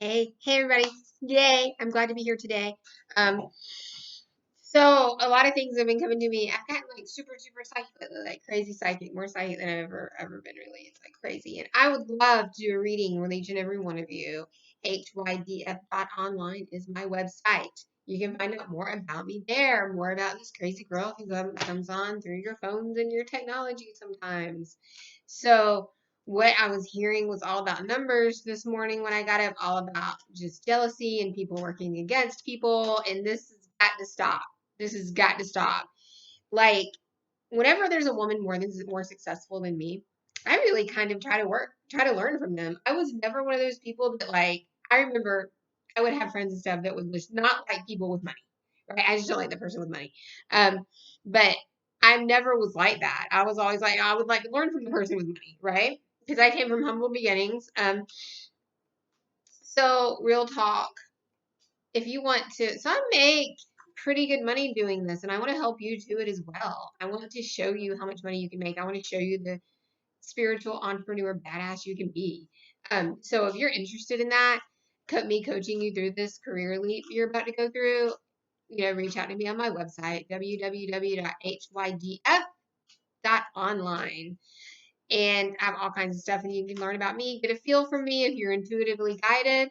Hey everybody. Yay. I'm glad to be here today. Um, so a lot of things have been coming to me. I've gotten like super psychic lately, like crazy psychic, more psychic than I've ever been really. It's like crazy. And I would love to do a reading with each and every one of you. HYDF.online is my website. You can find out more about me there, more about this crazy girl who comes on through your phones and your technology sometimes. So what I was hearing was all about numbers this morning when I got up, all about just jealousy and people working against people. And this has got to stop. This has got to stop. Like, whenever there's a woman more successful than me, I really kind of try to learn from them. I was never one of those people that like. I remember I would have friends and stuff that would just not like people with money, right? I just don't like the person with money. But I never was like that. I was always like I would like to learn from the person with money, right? Because I came from humble beginnings. So real talk, if you want to, so I make pretty good money doing this, and I want to help you do it as well. I want to show you how much money you can make. I want to show you the spiritual entrepreneur badass you can be. So if you're interested in that, me coaching you through this career leap you're about to go through, reach out to me on my website, www.hydf.online. And I have all kinds of stuff, and you can learn about me, get a feel for me if you're intuitively guided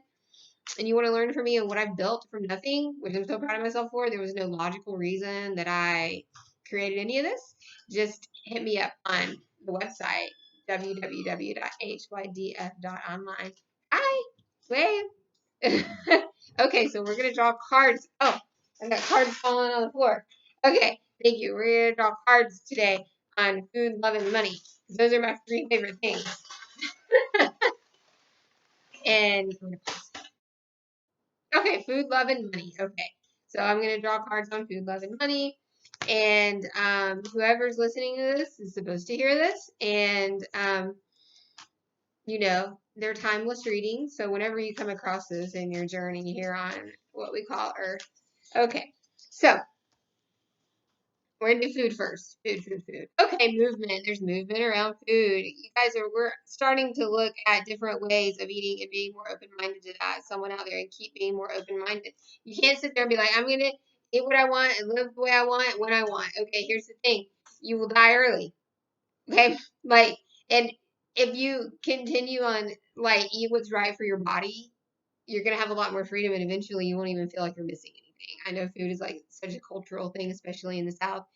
and you want to learn from me and what I've built from nothing, which I'm so proud of myself for. There was no logical reason that I created any of this. Just hit me up on the website, www.hydf.online. Hi, wave. Okay, so we're going to draw cards. Oh, I got cards falling on the floor. Okay, thank you. We're going to draw cards today on food, love, and money. Those are my three favorite things. And okay, food, love, and money. Okay. So I'm going to draw cards on food, love, and money. And whoever's listening to this is supposed to hear this. And, they're timeless readings. So whenever you come across this in your journey here on what we call Earth. Okay. So we're gonna do food first. Food. Okay, movement. There's movement around food. We're starting to look at different ways of eating and being more open minded to that. Someone out there and keep being more open minded. You can't sit there and be like, I'm gonna eat what I want and live the way I want when I want. Okay, here's the thing. You will die early. Okay? Like, and if you continue on like eat what's right for your body, you're gonna have a lot more freedom and eventually you won't even feel like you're missing anything. I know food is like such a cultural thing, especially in the South.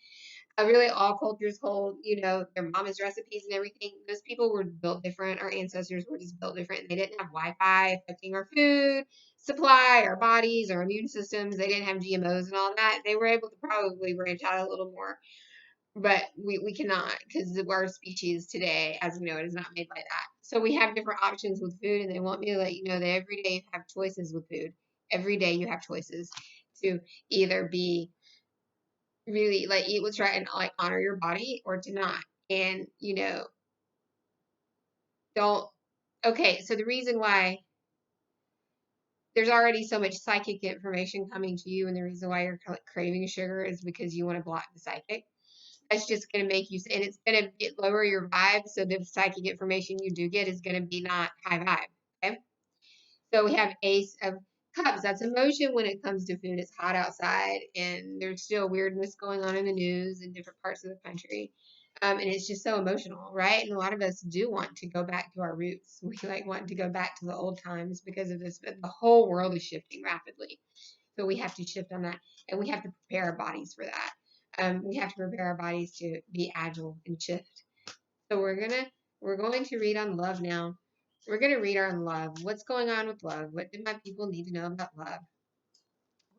Really all cultures hold, their mama's recipes and everything. Those people were built different. Our ancestors were just built different. They didn't have Wi-Fi affecting our food supply, our bodies, our immune systems. They didn't have GMOs and all that. They were able to probably branch out a little more, but we cannot because our species today, as we know it, is not made like that. So we have different options with food, and they want me to let you know that every day you have choices with food. Every day you have choices to either be really like eat what's right and like honor your body or to not. And don't. Okay, so the reason why there's already so much psychic information coming to you, and the reason why you're craving sugar is because you want to block the psychic. That's just going to make you, and it's going to lower your vibe. So the psychic information you do get is going to be not high vibe. Okay. So we have Ace of Cups. That's emotion when it comes to food. It's hot outside, and there's still weirdness going on in the news in different parts of the country. And it's just so emotional, right? And a lot of us do want to go back to our roots. We like want to go back to the old times because of this. But the whole world is shifting rapidly, so we have to shift on that, and we have to prepare our bodies for that. We have to prepare our bodies to be agile and shift. So we're going to read on love now. We're going to read on love. What's going on with love? What do my people need to know about love?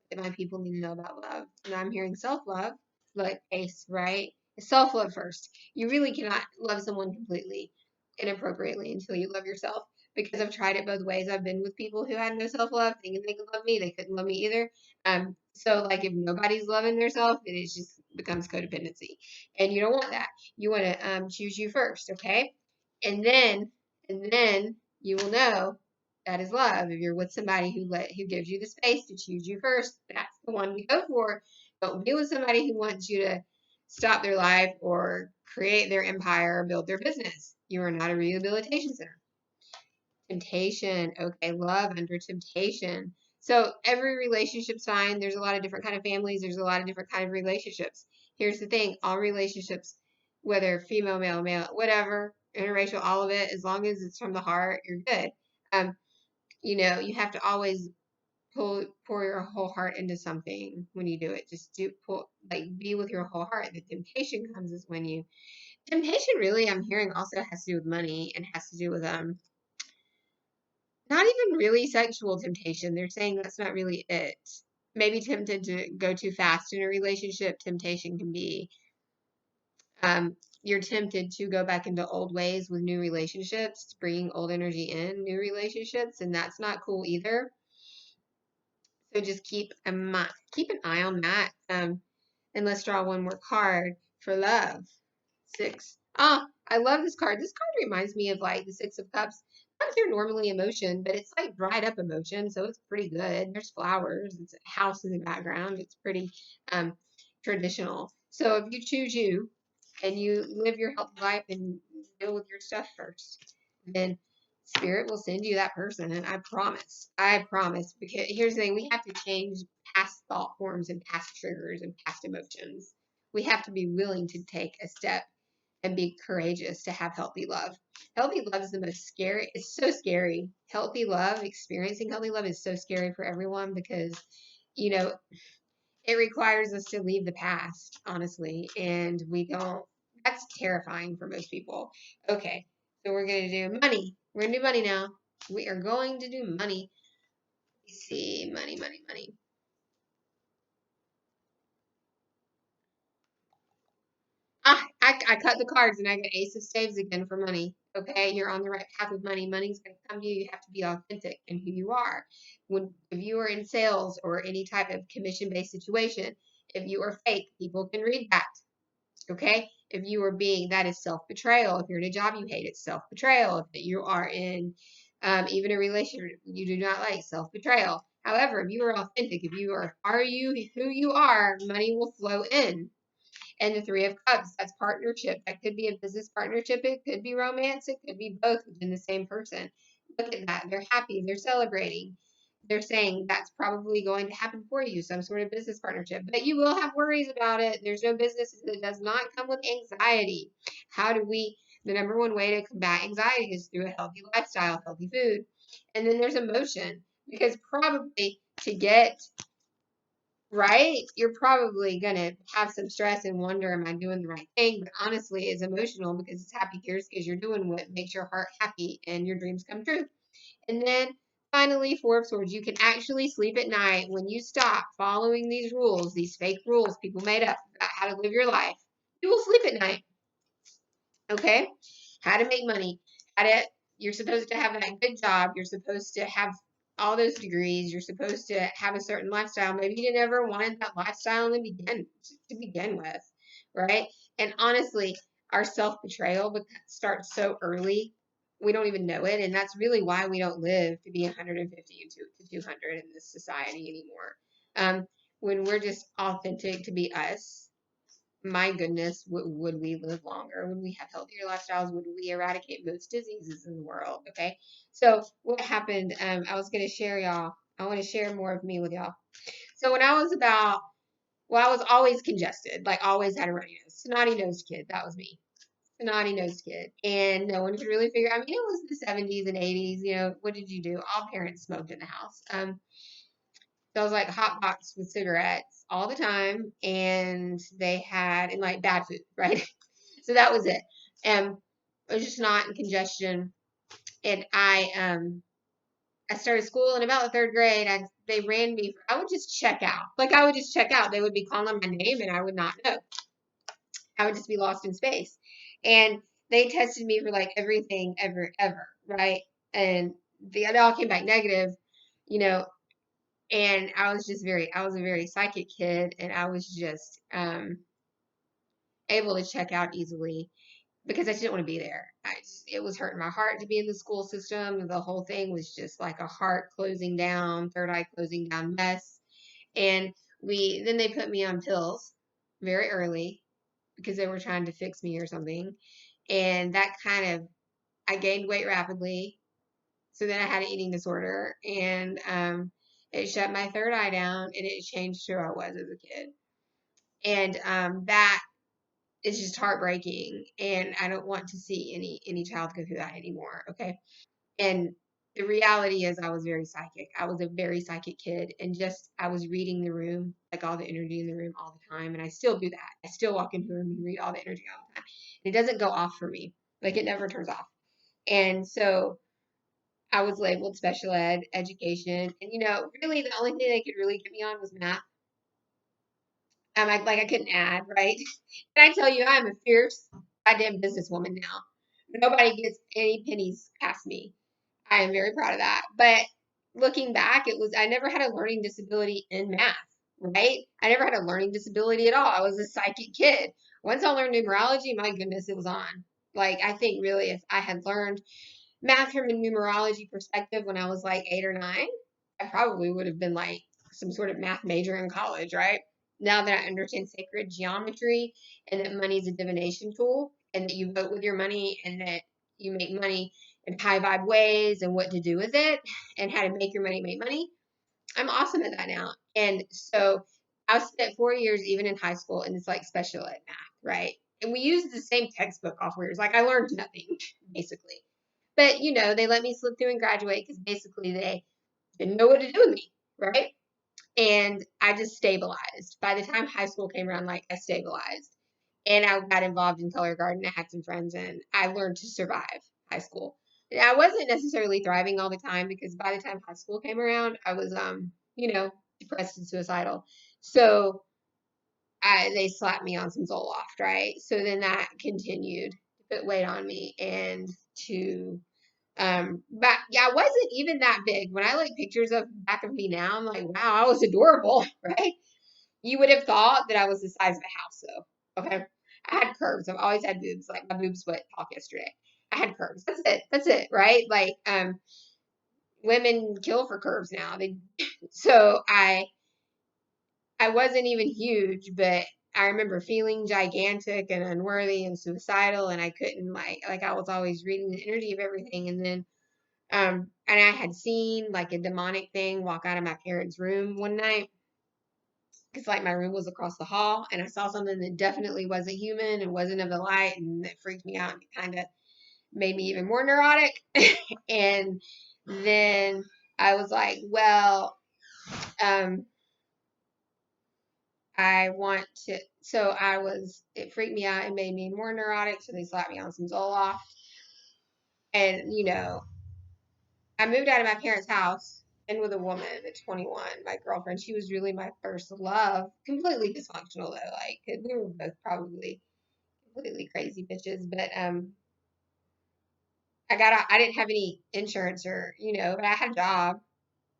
What do my people need to know about love? And I'm hearing self-love, like Ace, right? Self-love first. You really cannot love someone completely inappropriately until you love yourself. Because I've tried it both ways. I've been with people who had no self-love, thinking they could love me. They couldn't love me either. So like if nobody's loving themselves, it just becomes codependency. And you don't want that. You want to choose you first, okay? And then you will know that is love. If you're with somebody who gives you the space to choose you first, that's the one to go for. Don't be with somebody who wants you to stop their life or create their empire or build their business. You are not a rehabilitation center. Temptation. Okay, love under temptation. So every relationship's fine. There's a lot of different kind of families. There's a lot of different kind of relationships. Here's the thing: all relationships, whether female, male, male, whatever, interracial, all of it, as long as it's from the heart, you're good. Um, you have to always pour your whole heart into something when you do it. Just be with your whole heart. The temptation comes is when you temptation really I'm hearing also has to do with money and has to do with not even really sexual temptation. They're saying that's not really it. Maybe tempted to go too fast in a relationship. Temptation can be you're tempted to go back into old ways with new relationships, bringing old energy in new relationships, and that's not cool either. So just keep an eye on that. And let's draw one more card for love. 6. I love this card. This card reminds me of like the 6 of Cups. Not your normally emotion, but it's like dried up emotion, so it's pretty good. There's flowers. It's a house in the background. It's pretty traditional. So if you choose you and you live your healthy life and deal with your stuff first, then Spirit will send you that person, and I promise. I promise. Because here's the thing: we have to change past thought forms and past triggers and past emotions. We have to be willing to take a step and be courageous to have healthy love. Healthy love is the most scary. It's so scary. Healthy love, experiencing healthy love is so scary for everyone because, you know, it requires us to leave the past, honestly, and we don't. That's terrifying for most people. Okay, so we're going to do money. We're going to do money now. We are going to do money. Let's see, money, money, money. I cut the cards and I got Ace of Staves again for money. Okay, you're on the right path with money. Money's going to come to you. You have to be authentic in who you are. If you are in sales or any type of commission-based situation, if you are fake, people can read that. Okay, if you are that is self-betrayal. If you're in a job you hate, it's self-betrayal. If you are in even a relationship you do not like, self-betrayal. However, if you are authentic, if you are you who you are, money will flow in. And the 3 of Cups, that's partnership. That could be a business partnership. It could be romance. It could be both within the same person. Look at that. They're happy. They're celebrating. They're saying that's probably going to happen for you, some sort of business partnership. But you will have worries about it. There's no business that does not come with anxiety. The number one way to combat anxiety is through a healthy lifestyle, healthy food. And then there's emotion. Because probably to get right, you're probably going to have some stress and wonder, am I doing the right thing? But honestly, it's emotional because it's happy tears because you're doing what makes your heart happy and your dreams come true. And then finally, 4 of Swords, you can actually sleep at night when you stop following these rules, these fake rules people made up about how to live your life. You will sleep at night. Okay? How to make money. You're supposed to have that good job. You're supposed to have all those degrees. You're supposed to have a certain lifestyle. Maybe you never wanted that lifestyle to begin with, right? And honestly, our self-betrayal starts so early, we don't even know it. And that's really why we don't live to be 150 to 200 in this society anymore. When we're just authentic to be us, my goodness, would we live longer? Would we have healthier lifestyles? Would we eradicate most diseases in the world? Okay. So what happened? I was going to share y'all. I want to share more of me with y'all. So when I was I was always congested, like always had a runny nose, snotty nosed kid. That was me. Snotty nosed kid. And no one could really figure, it was the 70s and 80s. What did you do? All parents smoked in the house. So I was like hot box with cigarettes all the time, and they had and like bad food, right? So that was it. And it was just not in congestion. And I started school in about the 3rd grade. They ran me. I would just check out. Like I would just check out. They would be calling my name, and I would not know. I would just be lost in space. And they tested me for like everything ever, right? And they all came back negative, you know, and I was a very psychic kid, and I was just able to check out easily because I just didn't want to be there. It was hurting my heart to be in the school system. The whole thing was just like a heart closing down, third eye closing down mess. And then they put me on pills very early because they were trying to fix me or something. And that I gained weight rapidly, So then I had an eating disorder, and it shut my third eye down, and it changed who I was as a kid. And that is just heartbreaking, and I don't want to see any child go through that anymore. Okay. And the reality is I was very psychic. I was a very psychic kid, and just I was reading the room, like all the energy in the room all the time. And I still do that. I still walk into a room and read all the energy all the time. And it doesn't go off for me. Like it never turns off. And so I was labeled special ed education. And really the only thing they could really get me on was math. I couldn't add, right? Can I tell you, I'm a fierce goddamn businesswoman now. Nobody gets any pennies past me. I am very proud of that. But looking back, I never had a learning disability in math, right? I never had a learning disability at all. I was a psychic kid. Once I learned numerology, my goodness, it was on. Like, I think really if I had learned math from a numerology perspective when I was like 8 or 9, I probably would have been like some sort of math major in college, right? Now that I understand sacred geometry and that money is a divination tool and that you vote with your money and that you make money in high vibe ways and what to do with it and how to make your money make money, I'm awesome at that now. And so I spent 4 years even in high school and it's like special ed math, right? And we used the same textbook all 4 years. Like I learned nothing, basically. But they let me slip through and graduate because basically they didn't know what to do with me, right? And I just stabilized. By the time high school came around, like I stabilized. And I got involved in color garden. I had some friends and I learned to survive high school. And I wasn't necessarily thriving all the time because by the time high school came around, I was depressed and suicidal. So they slapped me on some Zoloft, right? So then that continued to put weight on me and to but yeah, I wasn't even that big. When I look pictures of back of me now, I'm like, wow, I was adorable, right? You would have thought that I was the size of a house, though. Okay, I had curves. I've always had boobs. Like my boobs would talk yesterday. I had curves. That's it. That's it, right? Like women kill for curves now. So I wasn't even huge, but I remember feeling gigantic and unworthy and suicidal, and I couldn't like I was always reading the energy of everything, and then and I had seen like a demonic thing walk out of my parents' room one night because like my room was across the hall and I saw something that definitely wasn't human and wasn't of the light and it freaked me out and kind of made me even more neurotic. And then I was like, well, um, I want to. So it freaked me out and made me more neurotic. So they slapped me on some Zoloft. And, I moved out of my parents' house and with a woman at 21, my girlfriend. She was really my first love. Completely dysfunctional though, like 'cause we were both probably completely crazy bitches. But I didn't have any insurance or but I had a job.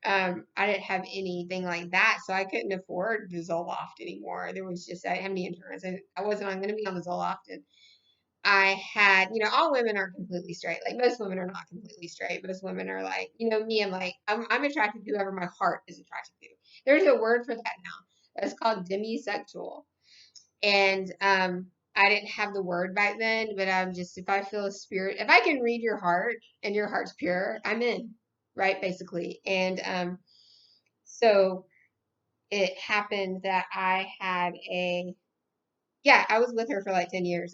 I didn't have anything like that, so I couldn't afford the Zoloft anymore. There was just I didn't have any insurance. I wasn't going to be on the Zoloft, and I had, all women aren't completely straight. Like most women are not completely straight. Most women are like, me, I'm attracted to whoever my heart is attracted to. There's a word for that now. It's called demisexual. And I didn't have the word back then, but I'm just if I feel a spirit, if I can read your heart and your heart's pure, I'm in, right? Basically. And so it happened that I was with her for like 10 years.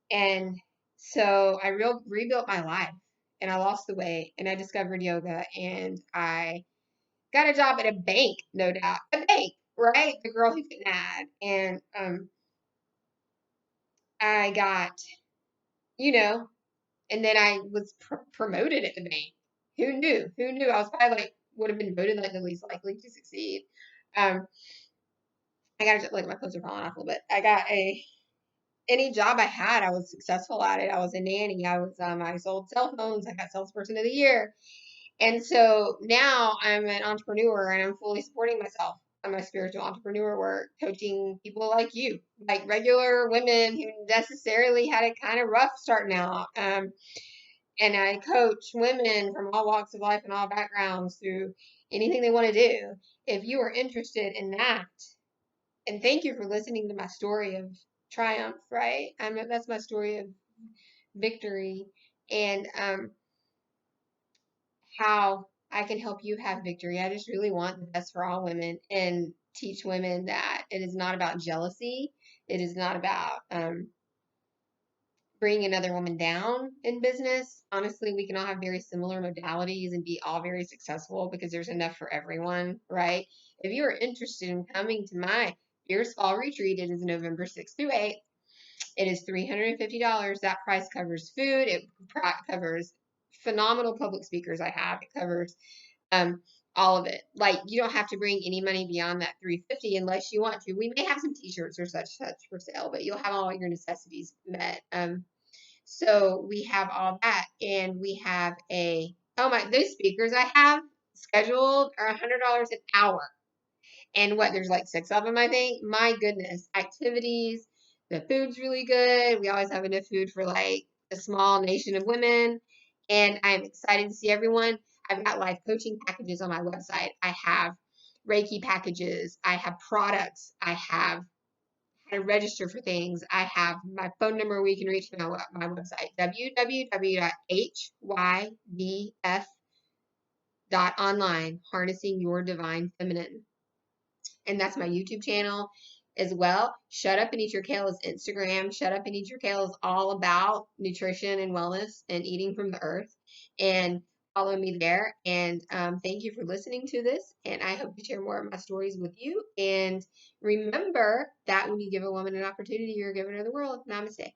And so I rebuilt my life and I lost the weight and I discovered yoga and I got a job at a bank, no doubt. A bank, right? The girl who couldn't add. And I got, you know, and then I was promoted at the bank. Who knew? Who knew? I was probably like, would have been voted like the least likely to succeed. Um, I got like my clothes are falling off a little bit. Any job I had, I was successful at it. I was a nanny. I sold cell phones. I got salesperson of the year. And so now I'm an entrepreneur and I'm fully supporting myself on my spiritual entrepreneur work, coaching people like you, like regular women who necessarily had it kind of rough starting out. And I coach women from all walks of life and all backgrounds through anything they want to do. If you are interested in that, and thank you for listening to my story of triumph, right? That's my story of victory. And how I can help you have victory. I just really want the best for all women and teach women that it is not about jealousy. It is not about bringing another woman down in business. Honestly, we can all have very similar modalities and be all very successful because there's enough for everyone, right? If you are interested in coming to my Fierce Fall Retreat, it is November 6th through 8th. It is $350. That price covers food. It covers phenomenal public speakers I have. It covers um, all of it. Like, you don't have to bring any money beyond that 350 unless you want to. We may have some t-shirts or such for sale, but you'll have all your necessities met. So we have all that, and we have those speakers I have scheduled are $100 an hour. And what, there's like 6 of them, I think. My goodness, activities. The food's really good. We always have enough food for like a small nation of women. And I'm excited to see everyone. I've got life coaching packages on my website. I have Reiki packages. I have products. I have how to register for things. I have my phone number where you can reach me on my website, www.hybf.online, harnessing your divine feminine. And that's my YouTube channel as well. Shut Up and Eat Your Kale is Instagram. Shut Up and Eat Your Kale is all about nutrition and wellness and eating from the earth. And follow me there. And thank you for listening to this. And I hope to share more of my stories with you. And remember that when you give a woman an opportunity, you're giving her the world. Namaste.